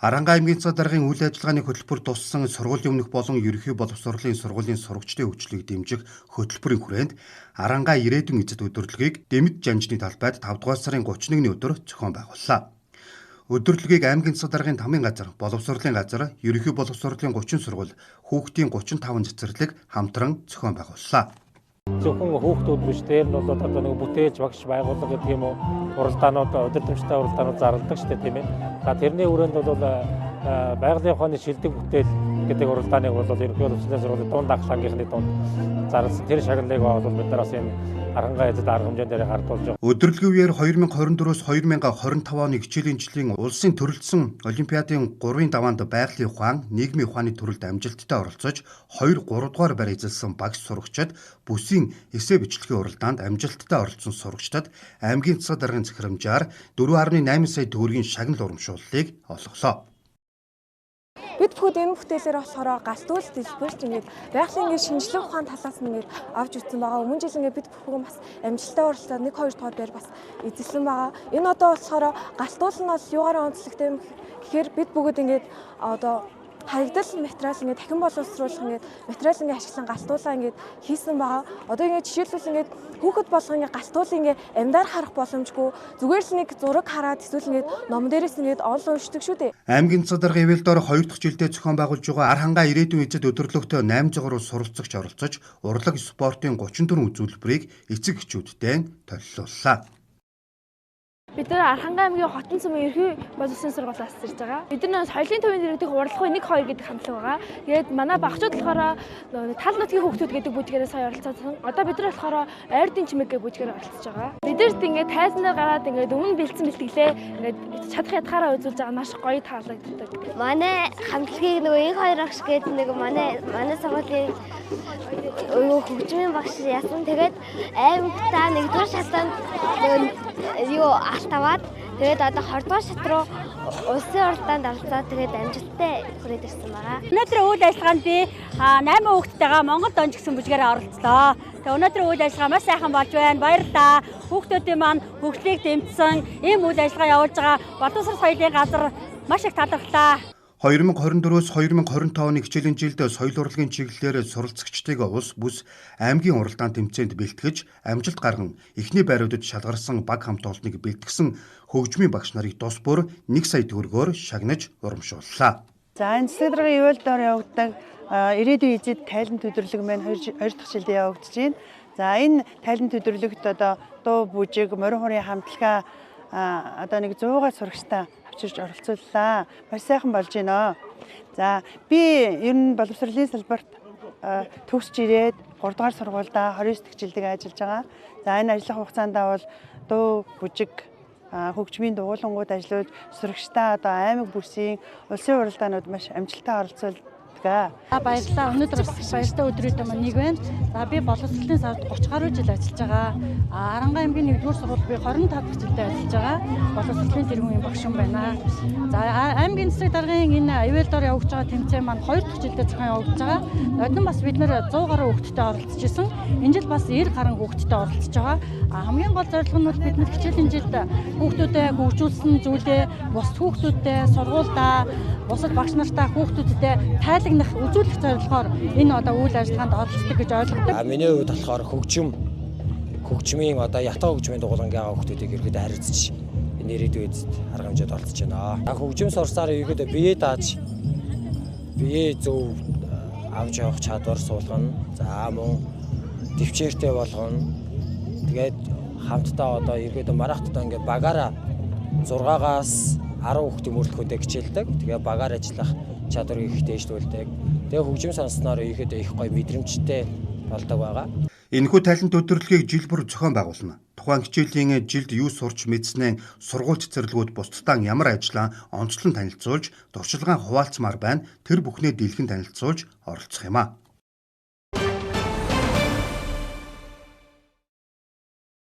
Аранга аймгийн цаа даргын үйл ажиллагааны хөтөлбөр туссан сургуулийн өмнөх болон ерөнхий боловсролын сургуулийн сурагчдын хөгжлийг дэмжих хөтөлбөрийн хүрээнд Аранга ирээдүйн эзэд удирдлагыг Дэмэд Жанжны талбайд 5 дугаар сарын 31-ний өдөр зохион байгууллаа. Удирдлагыг аймгийн цаа даргын тамгын газар, боловсролын газар, ерөнхий боловсролын 30 сургууль, хүүхдийн 35 цэцэрлэг хамтран зохион байгууллаа. Зөвхөн хүүхдүүд биш, дээр нь бол одоо нэг бүтээж багш байгууллага гэх юм уу, уралдаанууд, удирдамжтай уралдаанууд зарладаг шүү дээ, тийм ээ. За тэрний хүрээнд бол байгалийн ухааны шилдэг бүтээл гэдэг уралдааныг бол ерөнхий боловсролын сургуулийн дунд ахлагийнхны дунд зарласан. Тэр шагналыг бол бид нар бас энэ Аранга эзэд арга хэмжээнд гардуулж байгаа. Удирдлагын үеэр 2024-өөс 2025 оны хичээлийн жилийн улсын төрөлцсөн Олимпиадын 3-ын даваанд байгалийн ухаан, нийгмийн ухааны төрөлд амжилттай оролцож 2-3 дугаар байр эзэлсэн багш сурагчид бүсийн эссе бичлэгийн уралдаанд амжилттай оролцсон сурагчдад аймгийн цаа даргын захирамжаар 4.8 сая төгрөгийн шагнал урамшууллыг олголоо. Бид бүгд энэ бүтээлээр болохоор галт үйлс дэлбэрч ингээд байгалийн шинжилгээ ухаан талаас нь ингээд авч үзсэн байгаа. Өмнө жил ингээд бид бүхэн бас амжилттай оролцоод 1-2 дугаар дээр бас эзэлсэн байгаа. Энэ одоо болохоор галт уул нь бол юугаараа онцлогтой юм гэхээр бид бүгд ингээд одоо хаягдал материал ингээд дахин боловсруулах ингээд материал ингээд ашиглан галтуулаа ингээд хийсэн байгаа. Одоо ингээд жишээлбэл ингээд хүүхэд болгоо ингээд галтуул ингээд амьдаар харах боломжгүй зүгээр л нэг зураг хараад эсвэл ингээд ном дээрээс ингээд олон уншдаг шүү дээ. Аймгийн цаа даргын ивэл дор 2 дахь жилдээ зохион байгуулж байгаа Аранга ирээдүйн эзэд удирдлагатай 8 жигүүр суралцагч оролцож урлаг спортын 34 үзүүлбэрийг эцэг эхчүүдтэй толилууллаа. Бид нар Аранга аймгийн Хотон цөмийн ерхий боловсролын сургуулиас ирж байгаа. Бид нар соёлын төвийн дээрх урлагүй 1-2 гэдэг хамтлаг байгаа. Тэгээд манай багшууд болохоор тал нутгийн хүүхдүүд гэдэг бүжгээр сая оролцсон. Одоо бид нар болохоор ойрдын чимэг гэдэг бүжгээр оролцож байгаа. Бидэрт ингээд тайзнаар гараад ингээд өмнө бэлдсэн бэлтгэлээ ингээд чадах ятгаараа үзүүлж байгаа маш гоё таалагддаг. Манай хамтлагийг нөгөө их хоёр багш гэдэг нэг манай сургуулийн хөгжмийн багш яасан. Тэгээд аймагтаа 1-р шатанд юу алтаваад тэгээд одоо 20 дугаар шат руу улсын уралдаанд оролцоод тэгээд амжилттай хүрээд ирсэн байгаа. Өнөөдөр үйл ажиллагаанд би 8 хүүхэдтэйгээ Монгол донж гисэн бүжгээр оролцлоо. Тэгээд өнөөдөр үйл ажиллагаа маш сайхан болж байна. Баярлалаа. Хүүхдүүдийн маань хөгжлийг дэмжсэн ийм үйл ажиллагаа явуулж байгаа боловсрол соёлын газар маш их талархлаа. 2024-өөс 2025 оны хичээлийн жилд соёл урлагийн чиглэлээр суралцагчдыг улс бүс аймгийн уралдаан тэмцээнд бэлтгэж амжилт гарган эхний байруудад шалгарсан баг хамт олныг бэлтгэсэн хөгжмийн багш нарыг тус бүр 1 сая төгрөгөөр шагнаж урамшууллаа. За энэ засаг даргын ивэл дор явагддаг ирээдүйн эзэд тайлан төдөрлөг маань 2 дахь жилдээ явагдаж байна. За энэ тайлан төдөрлөгт одоо дуу бүжиг, морин хурын хамтлага одоо нэг 100-аар сурагчтай авчирч оролцууллаа. Маш сайхан болж байна. За би ер нь боловсролын салбарт төгсч ирээд 3 дугаар сургуульдаа 29 дахь жилдээ ажиллаж байгаа. За энэ ажиллах хугацаанд бол дуу бүжиг хөгжмийн дугуулангууд ажиллаж сурагчтай одоо аймаг бүсийн улсын уралдаанууд маш амжилттай оролцуулдаг. Баярлалаа. Өнөөдөр бас баяртай өдрүүд маань нэг байна. За би боловсролын салбарт 30 гаруй жил ажиллаж байгаа. Аранга аймгийн 1-р сургууль би 25 дахь жилдээ ажиллаж байгаа. Боловсролын тэргүүн багш байна. За аймгийн засаг даргын энэ ивэл дор явагдаж байгаа тэмцээн маань 2 дахь жилдээ зохион явагдаж байгаа. Одон бас бид нэр 100 гаруй хүүхэдтэй оролцож исэн. Энэ жил бас 90 гаруй хүүхэдтэй оролцож байгаа. Хамгийн гол зорилго нь бол бид нар хичээлийн жилд хүүхдүүдэд хөгжүүлсэн зүйлээ бус хүүхдүүдэд сургуульдаа бусад багш нартай хүүхдүүдэд тайлагнах үзүүлэх зорилгоор энэ одоо үйл ажиллагаанд оролцдог гэж ойлгодог. Миний хувьд болохоор хөгжмийн одоо ятаа хөгжмийн дугуулангийн хүүхдүүдийг ерөөдөө харилцаж энэ ирээдүйн эзэд арга хэмжээнд оролцож байна. Хөгжим сурсаар ерөөдөө биеэ дааж биеэ зөв авч явах чадвар суулгана. За мөн төвчээртэй болгоно. Тэгээд хамтдаа одоо ерөөдөө маргахдаа ингээд багаараа 6-аас 10 хүүхдийн мөрөлхөдөө хичээлдэг. Тэгээ багаар ажиллах чадварыг их дээшлүүлдэг. Тэгээ хөгжим сонсноор ихэд их гоё мэдрэмжтэй болдог байгаа. Энэхүү талент удирдлагыг жил бүр зохион байгуулна. Тухайн хичээлийн жилд юу сурч мэдснээ сургууль цэцэрлэгүүд бусдаа ямар ажиллаа онцлон танилцуулж, туршлагаа хуваалцмаар байна. Тэр бүхнээ дэлгэн танилцуулж оролцох юм а.